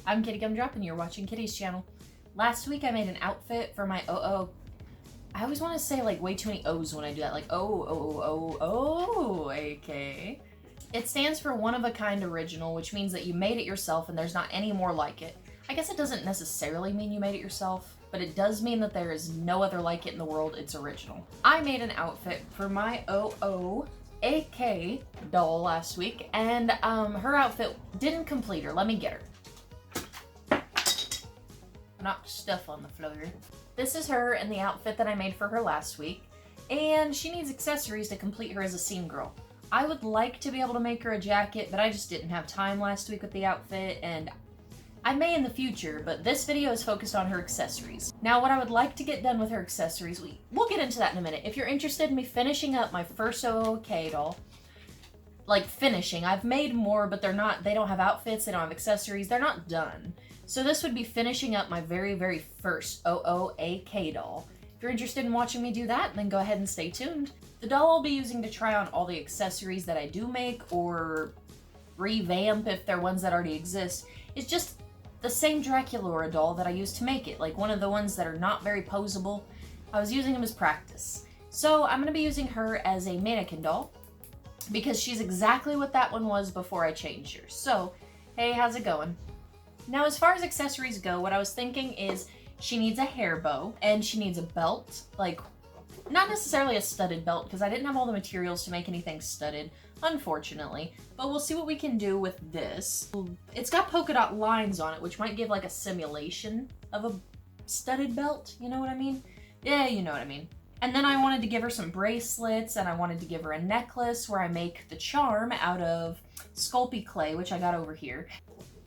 I'm Kitty Gumdrop and you're watching Kitty's channel. Last week I made an outfit for my OOAK. I always want to say like way too many O's when I do that, like OOAK. It stands for one of a kind original, which means that you made it yourself and there's not any more like it. I guess it doesn't necessarily mean you made it yourself, but it does mean that there is no other like it in the world. It's original. I made an outfit for my OOAK doll last week, and her outfit didn't complete her. Let me get her. Knocked stuff on the floor. This is her in the outfit that I made for her last week, and she needs accessories to complete her as a scene girl. I would like to be able to make her a jacket, but I just didn't have time last week with the outfit, and I may in the future, but this video is focused on her accessories. Now, what I would like to get done with her accessories, we'll get into that in a minute. If you're interested in me finishing up my first OOAK doll, like finishing, I've made more, but they don't have outfits, they don't have accessories, they're not done. So this would be finishing up my very, very first OOAK doll. If you're interested in watching me do that, then go ahead and stay tuned. The doll I'll be using to try on all the accessories that I do make, or revamp if they're ones that already exist, is just the same Dracula doll that I used to make it, like one of the ones that are not very posable. I was using them as practice. So I'm going to be using her as a mannequin doll, because she's exactly what that one was before I changed her. So, hey, how's it going? Now, as far as accessories go, what I was thinking is she needs a hair bow, and she needs a belt, like, not necessarily a studded belt, because I didn't have all the materials to make anything studded, unfortunately, but we'll see what we can do with this. It's got polka dot lines on it, which might give like a simulation of a studded belt, you know what I mean? Yeah, you know what I mean. And then I wanted to give her some bracelets, and I wanted to give her a necklace where I make the charm out of Sculpey clay, which I got over here.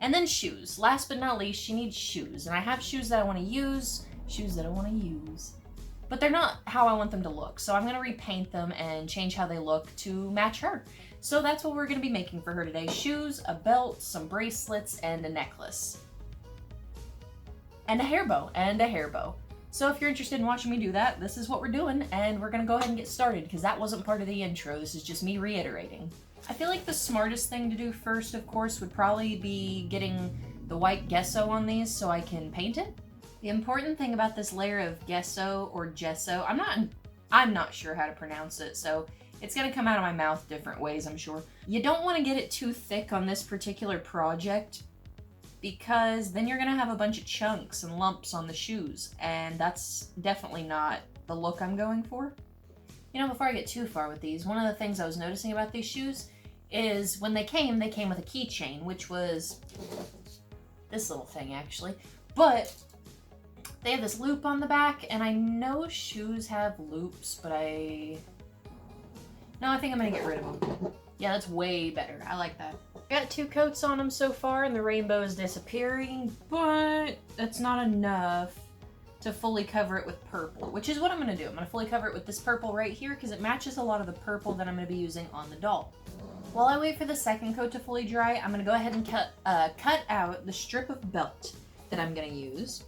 And then shoes. Last but not least, she needs shoes. And I have shoes that I want to use, but they're not how I want them to look. So I'm going to repaint them and change how they look to match her. So that's what we're going to be making for her today. Shoes, a belt, some bracelets, and a necklace. And a hair bow. So if you're interested in watching me do that, this is what we're doing, and we're going to go ahead and get started, because that wasn't part of the intro. This is just me reiterating. I feel like the smartest thing to do first, of course, would probably be getting the white gesso on these so I can paint it. The important thing about this layer of gesso or gesso, I'm not sure how to pronounce it, so it's gonna come out of my mouth different ways, I'm sure. You don't want to get it too thick on this particular project, because then you're gonna have a bunch of chunks and lumps on the shoes, and that's definitely not the look I'm going for. You know, before I get too far with these, one of the things I was noticing about these shoes is when they came with a keychain, which was this little thing actually, but they have this loop on the back, and I know shoes have loops, but I think I'm gonna get rid of them. Yeah, that's way better. I like that. Got 2 coats on them so far, and the rainbow is disappearing, but that's not enough to fully cover it with purple, which is what I'm gonna do. I'm gonna fully cover it with this purple right here, because it matches a lot of the purple that I'm gonna be using on the doll. While I wait for the second coat to fully dry, I'm gonna go ahead and cut out the strip of belt that I'm gonna use.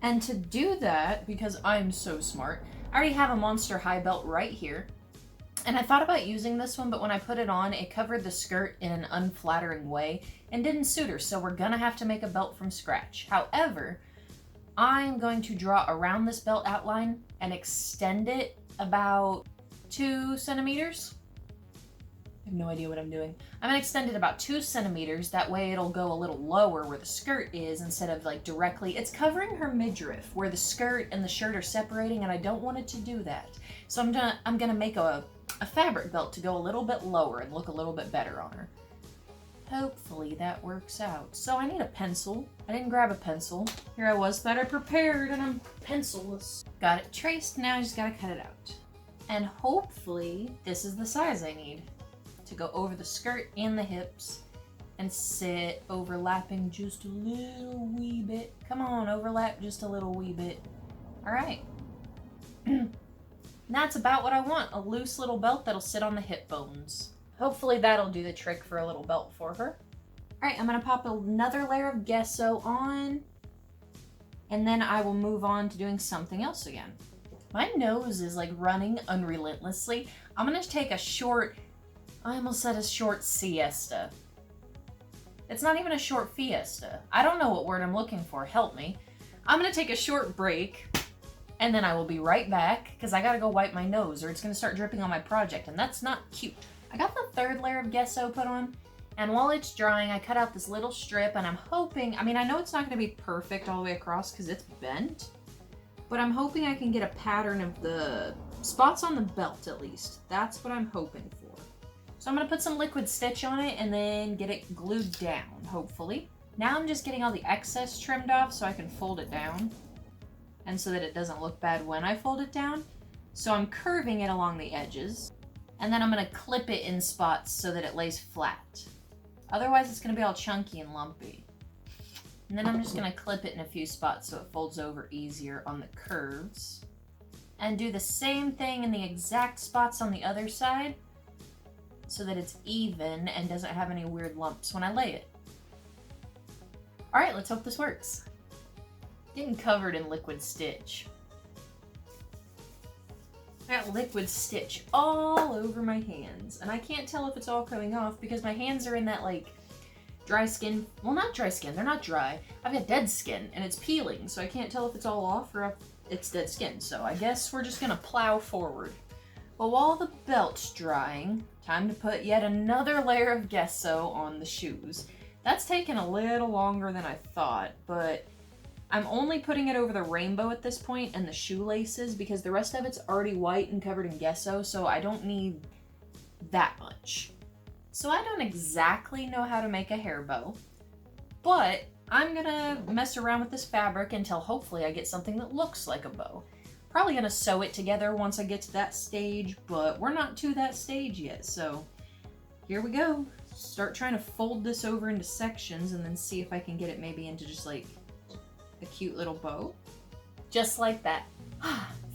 And to do that, because I'm so smart, I already have a Monster High belt right here. And I thought about using this one, but when I put it on, it covered the skirt in an unflattering way and didn't suit her, so we're gonna have to make a belt from scratch. However, I'm going to draw around this belt outline and extend it about 2 centimeters. I have no idea what I'm doing. I'm going to extend it about 2 centimeters. That way it'll go a little lower where the skirt is instead of like directly. It's covering her midriff where the skirt and the shirt are separating, and I don't want it to do that. So I'm gonna make a fabric belt to go a little bit lower and look a little bit better on her. Hopefully that works out. So I need a pencil. I didn't grab a pencil. Here I was, thought I prepared, and I'm pencilless. Got it traced, now I just gotta cut it out. And hopefully this is the size I need to go over the skirt and the hips and sit overlapping just a little wee bit. Come on, overlap just a little wee bit. All right. That's about what I want, a loose little belt that'll sit on the hip bones. Hopefully that'll do the trick for a little belt for her. All right, I'm gonna pop another layer of gesso on, and then I will move on to doing something else again. My nose is like running unrelentlessly. I'm gonna take a short, I almost said a short siesta. It's not even a short fiesta. I don't know what word I'm looking for. Help me. I'm gonna take a short break, and then I will be right back, because I gotta go wipe my nose, or it's gonna start dripping on my project, and that's not cute. I got the third layer of gesso put on, and while it's drying, I cut out this little strip, and I'm hoping, I mean, I know it's not gonna be perfect all the way across, because it's bent, but I'm hoping I can get a pattern of the spots on the belt, at least. That's what I'm hoping for. So I'm gonna put some liquid stitch on it, and then get it glued down, hopefully. Now I'm just getting all the excess trimmed off so I can fold it down, and so that it doesn't look bad when I fold it down. So I'm curving it along the edges, and then I'm gonna clip it in spots so that it lays flat. Otherwise it's gonna be all chunky and lumpy. And then I'm just gonna clip it in a few spots so it folds over easier on the curves. And do the same thing in the exact spots on the other side so that it's even and doesn't have any weird lumps when I lay it. Alright, let's hope this works. Getting covered in liquid stitch. I got liquid stitch all over my hands, and I can't tell if it's all coming off because my hands are in that like dry skin. Well, not dry skin, they're not dry. I've got dead skin and it's peeling, so I can't tell if it's all off or if it's dead skin. So I guess we're just gonna plow forward. But while the belt's drying, time to put yet another layer of gesso on the shoes. That's taken a little longer than I thought, but I'm only putting it over the rainbow at this point and the shoelaces because the rest of it's already white and covered in gesso, so I don't need that much. So I don't exactly know how to make a hair bow, but I'm gonna mess around with this fabric until hopefully I get something that looks like a bow. Probably gonna sew it together once I get to that stage, but we're not to that stage yet, so here we go. Start trying to fold this over into sections and then see if I can get it maybe into just like a cute little bow. Just like that.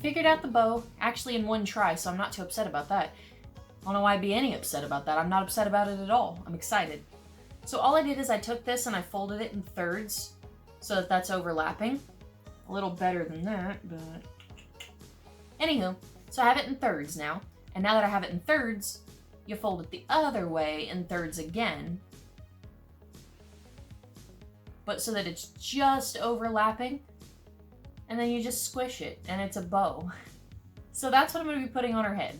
Figured out the bow, actually in one try, so I'm not too upset about that. I don't know why I'd be any upset about that. I'm not upset about it at all. I'm excited. So all I did is I took this and I folded it in thirds so that that's overlapping. A little better than that, but... Anywho, so I have it in thirds now. And now that I have it in thirds, you fold it the other way in thirds again, but so that it's just overlapping, and then you just squish it, and it's a bow. So that's what I'm going to be putting on her head.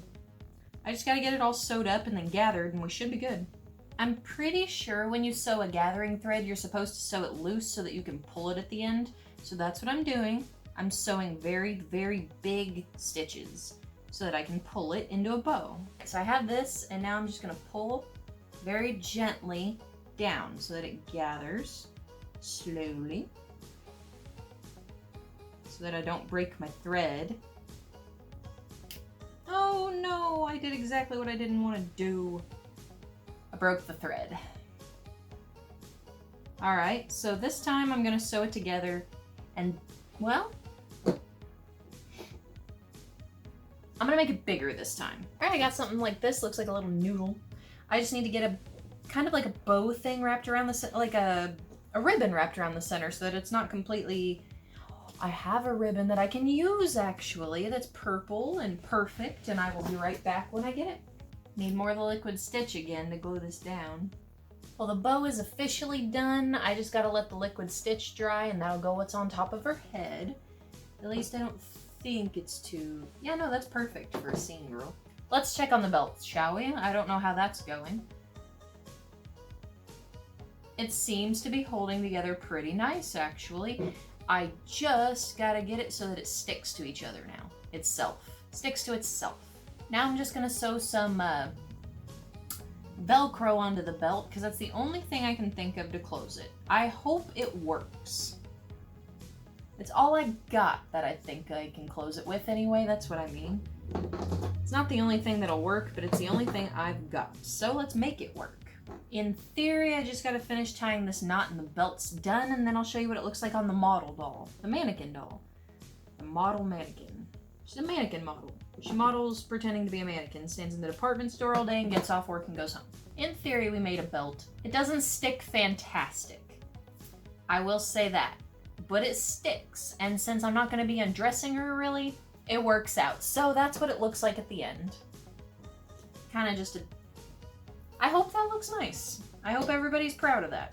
I just got to get it all sewed up and then gathered, and we should be good. I'm pretty sure when you sew a gathering thread, you're supposed to sew it loose so that you can pull it at the end, so that's what I'm doing. I'm sewing very, very big stitches so that I can pull it into a bow. So I have this, and now I'm just gonna pull very gently down so that it gathers slowly so that I don't break my thread. Oh no, I did exactly what I didn't want to do. I broke the thread. Alright, so this time I'm gonna sew it together and, well, I'm gonna make it bigger this time. All right, I got something like this. Looks like a little noodle. I just need to get a kind of like a bow thing wrapped around the like a ribbon wrapped around the center so that it's not completely. I have a ribbon that I can use actually. That's purple and perfect, and I will be right back when I get it. Need more of the liquid stitch again to glue this down. Well, the bow is officially done. I just gotta let the liquid stitch dry, and that'll go what's on top of her head. At least I don't think it's too... Yeah, no, that's perfect for a scene girl. Let's check on the belt, shall we? I don't know how that's going. It seems to be holding together pretty nice, actually. I just gotta get it so that it sticks to each other now. Itself. Sticks to itself. Now I'm just gonna sew some Velcro onto the belt, because that's the only thing I can think of to close it. I hope it works. It's all I got that I think I can close it with anyway, that's what I mean. It's not the only thing that'll work, but it's the only thing I've got. So let's make it work. In theory, I just gotta finish tying this knot and the belt's done, and then I'll show you what it looks like on the model doll. The mannequin doll. The model mannequin. She's a mannequin model. She models pretending to be a mannequin, stands in the department store all day and gets off work and goes home. In theory, we made a belt. It doesn't stick fantastic. I will say that. But it sticks, and since I'm not going to be undressing her really, it works out. So that's what it looks like at the end. Kind of just a... I hope that looks nice. I hope everybody's proud of that.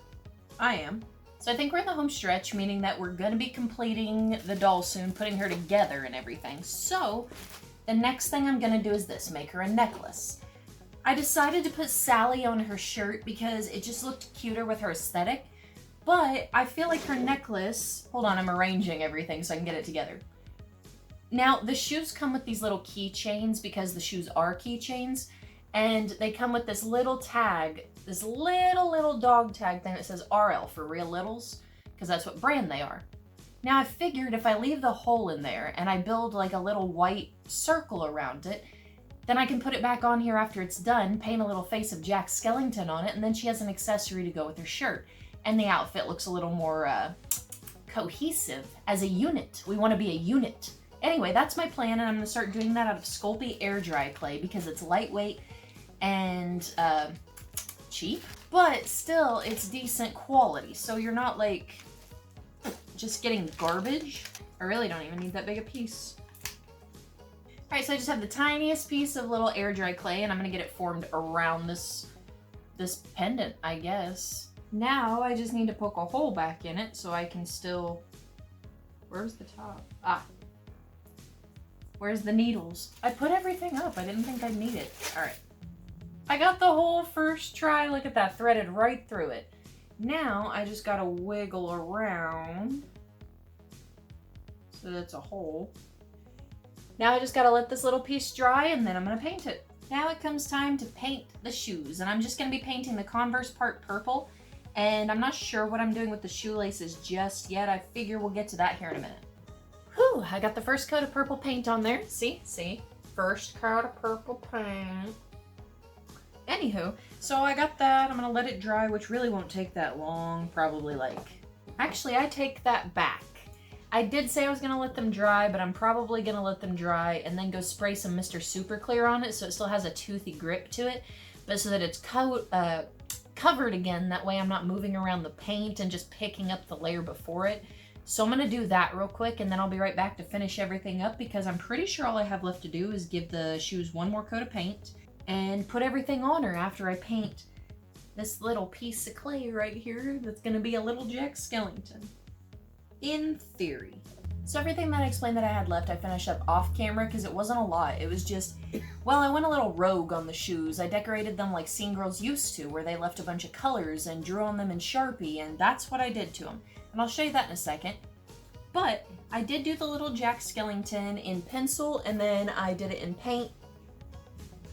I am. So I think we're in the home stretch, meaning that we're going to be completing the doll soon, putting her together and everything. So the next thing I'm going to do is this, make her a necklace. I decided to put Sally on her shirt because it just looked cuter with her aesthetic. But I feel like her necklace... Hold on, I'm arranging everything so I can get it together. Now, the shoes come with these little keychains because the shoes are keychains. And they come with this little tag, this little dog tag thing that says RL for Real Littles, because that's what brand they are. Now I figured if I leave the hole in there and I build like a little white circle around it, then I can put it back on here after it's done, paint a little face of Jack Skellington on it, and then she has an accessory to go with her shirt. And the outfit looks a little more cohesive as a unit. We want to be a unit. Anyway, that's my plan, and I'm going to start doing that out of Sculpey air dry clay because it's lightweight and cheap, but still it's decent quality, so you're not like just getting garbage. I really don't even need that big a piece. Alright, so I just have the tiniest piece of little air dry clay, and I'm gonna get it formed around this pendant, I guess. Now I just need to poke a hole back in it so I can still... Where's the top? Ah. Where's the needles? I put everything up. I didn't think I'd need it. Alright. I got the hole first try. Look at that, threaded right through it. Now I just gotta wiggle around so that it's a hole. Now I just gotta let this little piece dry and then I'm gonna paint it. Now it comes time to paint the shoes, and I'm just gonna be painting the Converse part purple, and I'm not sure what I'm doing with the shoelaces just yet. I figure we'll get to that here in a minute. Whew, I got the first coat of purple paint on there. See? First coat of purple paint. Anywho, so I got that. I'm gonna let it dry, which really won't take that long. Probably like... Actually, I take that back. I did say I was gonna let them dry, but I'm probably gonna let them dry and then go spray some Mr. Super Clear on it so it still has a toothy grip to it, but so that it's covered again. That way I'm not moving around the paint and just picking up the layer before it. So I'm gonna do that real quick and then I'll be right back to finish everything up because I'm pretty sure all I have left to do is give the shoes one more coat of paint and put everything on her after I paint this little piece of clay right here that's gonna be a little Jack Skellington. In theory. So everything that I explained that I had left, I finished up off camera because it wasn't a lot. It was just, well, I went a little rogue on the shoes. I decorated them like scene girls used to, where they left a bunch of colors and drew on them in Sharpie, and that's what I did to them. And I'll show you that in a second. But I did do the little Jack Skellington in pencil, and then I did it in paint.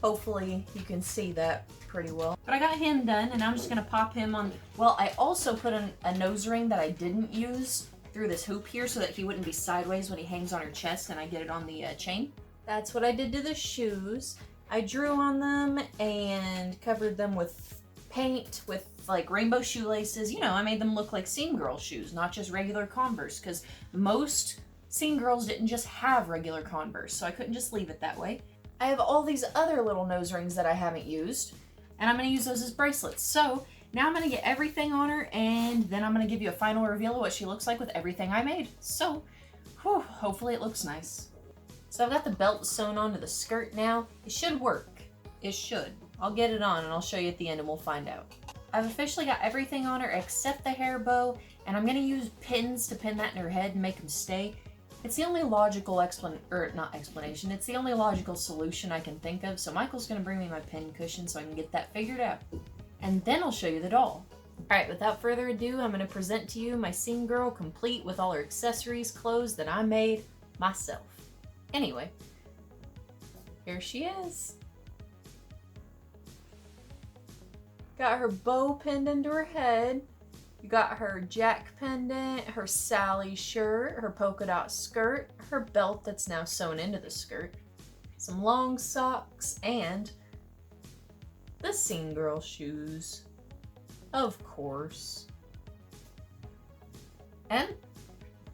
Hopefully you can see that pretty well. But I got him done, and I'm just gonna pop him on. Well, I also put a nose ring that I didn't use through this hoop here so that he wouldn't be sideways when he hangs on her chest and I get it on the chain. That's what I did to the shoes. I drew on them and covered them with paint with like rainbow shoelaces. You know, I made them look like scene girl shoes, not just regular Converse, because most scene girls didn't just have regular Converse, so I couldn't just leave it that way. I have all these other little nose rings that I haven't used, and I'm going to use those as bracelets. So now I'm going to get everything on her, and then I'm going to give you a final reveal of what she looks like with everything I made. So, whew, hopefully it looks nice. So I've got the belt sewn onto the skirt now. It should work. It should. I'll get it on and I'll show you at the end and we'll find out. I've officially got everything on her except the hair bow, and I'm going to use pins to pin that in her head and make them stay. It's the only logical it's the only logical solution I can think of, so Michael's going to bring me my pin cushion so I can get that figured out. And then I'll show you the doll. Alright, without further ado, I'm going to present to you my scene girl complete with all her accessories, clothes that I made myself. Anyway, here she is. Got her bow pinned into her head. You got her Jack pendant, her Sally shirt, her polka dot skirt, her belt that's now sewn into the skirt, some long socks, and the scene girl shoes. Of course. And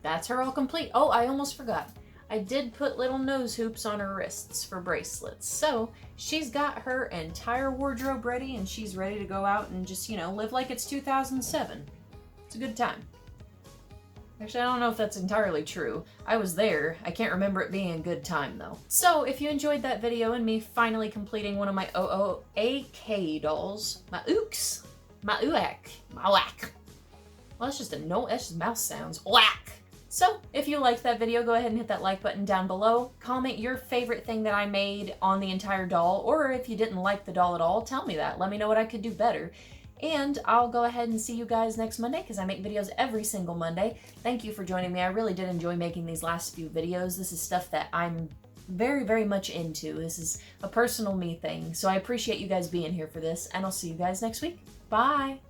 that's her all complete. Oh, I almost forgot. I did put little nose hoops on her wrists for bracelets. So she's got her entire wardrobe ready and she's ready to go out and just, you know, live like it's 2007. It's a good time. Actually, I don't know if that's entirely true. I was there. I can't remember it being a good time, though. So, if you enjoyed that video and me finally completing one of my OOAK dolls, my OOAK, Well, that's just that's just mouse sounds. Whack! So, if you liked that video, go ahead and hit that like button down below. Comment your favorite thing that I made on the entire doll, or if you didn't like the doll at all, tell me that. Let me know what I could do better. And I'll go ahead and see you guys next Monday, because I make videos every single Monday. Thank you for joining me. I really did enjoy making these last few videos. This is stuff that I'm very, very much into. This is a personal me thing. So I appreciate you guys being here for this, and I'll see you guys next week. Bye!